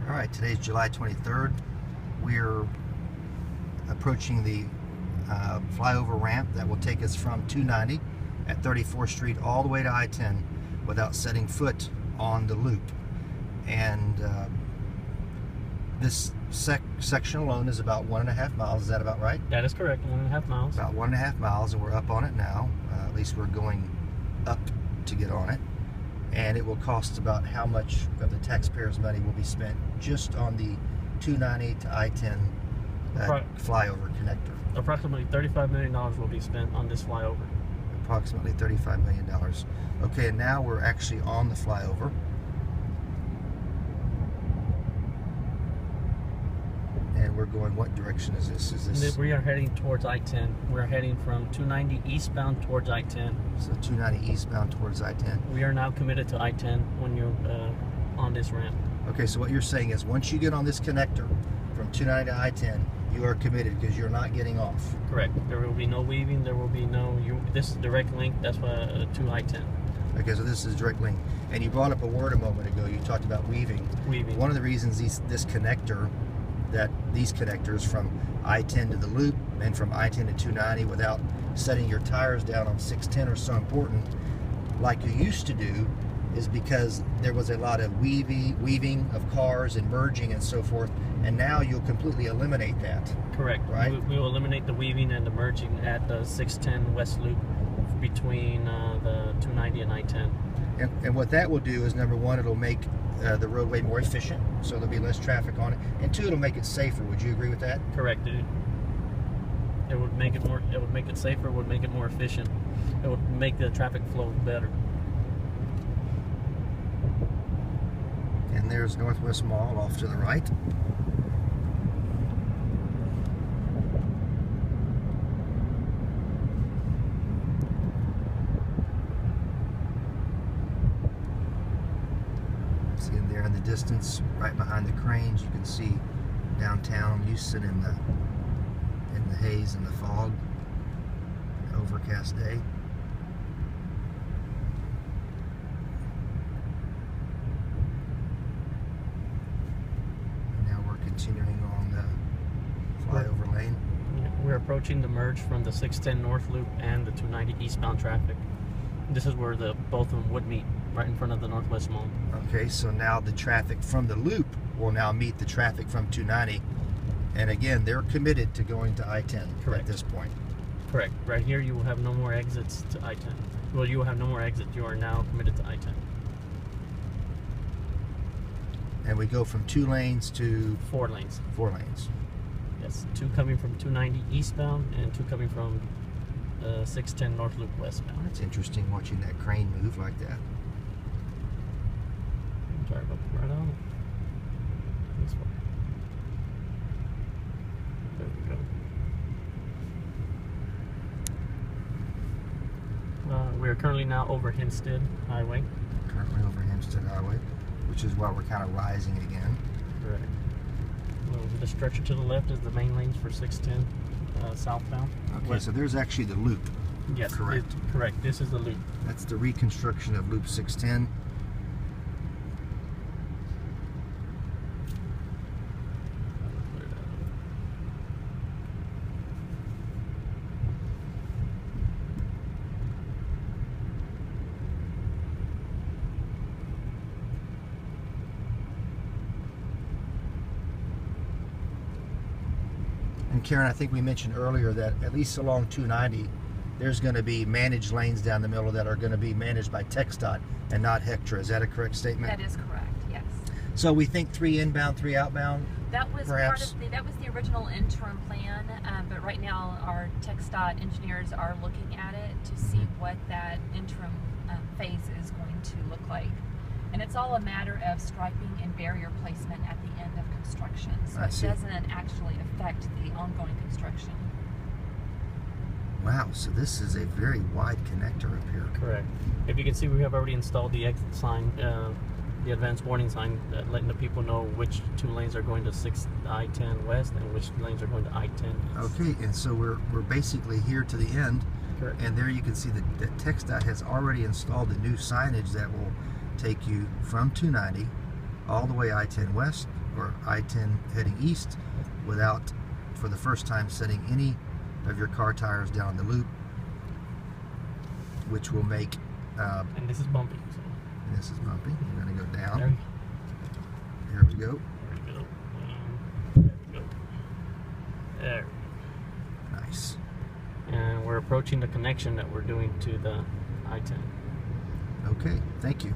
All right, today's July 23rd. We're approaching the flyover ramp that will take us from 290 at 34th Street all the way to I-10 without setting foot on the loop. And this section alone is about 1.5 miles. Is that about right? That is correct, 1.5 miles. About 1.5 miles, and we're up on it now. At least we're going up to get on it. And it will cost about how much of the taxpayers' money will be spent just on the 290 to I-10 flyover connector. Approximately $35 million will be spent on this flyover. Approximately $35 million. Okay, and now we're actually on the flyover. And we're going, what direction is this? Is this? We are heading towards I-10. We're heading from 290 eastbound towards I-10. So 290 eastbound towards I-10. We are now committed to I-10 when you're on this ramp. Okay, so what you're saying is once you get on this connector from 290 to I-10, you are committed because you're not getting off. Correct. There will be no weaving. There will be no. This is direct link. That's why to I-10. Okay, so this is direct link. And you brought up a word a moment ago. You talked about weaving. Weaving. One of the reasons these connectors from I-10 to the loop and from I-10 to 290 without setting your tires down on 610 are so important, like you used to do, is because there was a lot of weaving of cars and merging and so forth, and now you'll completely eliminate that. Correct. Right? We will eliminate the weaving and the merging at the 610 West Loop between the 290 and I-10. And what that will do is, number one, it'll make the roadway more efficient, so there'll be less traffic on it, and two, it'll make it safer. Would you agree with that? Correct, dude. It would make it more. It would make it safer. It would make it more efficient. It would make the traffic flow better. And there's Northwest Mall off to the right. See in there in the distance, right behind the cranes, you can see downtown Houston in the haze and the fog. An overcast day. Continuing on the flyover lane. We're approaching the merge from the 610 North Loop and the 290 eastbound traffic. This is where both of them would meet, right in front of the Northwest Mall. Okay, so now the traffic from the loop will now meet the traffic from 290. And again, they're committed to going to I-10 at this point. Correct. Right here, you will have no more exits to I-10. Well, you will have no more exits. You are now committed to I-10. And we go from 2 lanes to 4 lanes. 4 lanes. Yes, 2 coming from 290 eastbound and 2 coming from 610 North Loop westbound. That's interesting, watching that crane move like that. I'm sorry about the right on it. This way. There we go. We are currently now over Hempstead Highway. Currently over Hempstead Highway, which is why we're kind of rising again. Correct. The stretcher to the left is the main lanes for 610 southbound. Okay, so there's actually the loop. Yes, correct. Correct. This is the loop. That's the reconstruction of Loop 610. And Karen, I think we mentioned earlier that at least along 290, there's going to be managed lanes down the middle that are going to be managed by TxDOT and not Hectra. Is that a correct statement? That is correct, yes. So we think 3 inbound, 3 outbound? That was perhaps? that was the original interim plan, but right now our TxDOT engineers are looking at it to see what that interim phase is going to look like. And it's all a matter of striping and barrier placement at the end of construction. So it doesn't actually affect the ongoing construction. Wow, so this is a very wide connector up here. Correct. If you can see, we have already installed the exit sign, the advanced warning sign, letting the people know which 2 lanes are going to I-10 West and which lanes are going to I-10 East. Okay, and so we're basically here to the end. Correct. And there you can see that TxDOT has already installed the new signage that will take you from 290 all the way I-10 West, or I-10 heading east without, for the first time, setting any of your car tires down the loop, which will make and this is bumpy, so this is bumpy. We're going to go down. there Here we go. we go. There we go. There. Nice. And we're approaching the connection that we're doing to the I-10. Okay, thank you.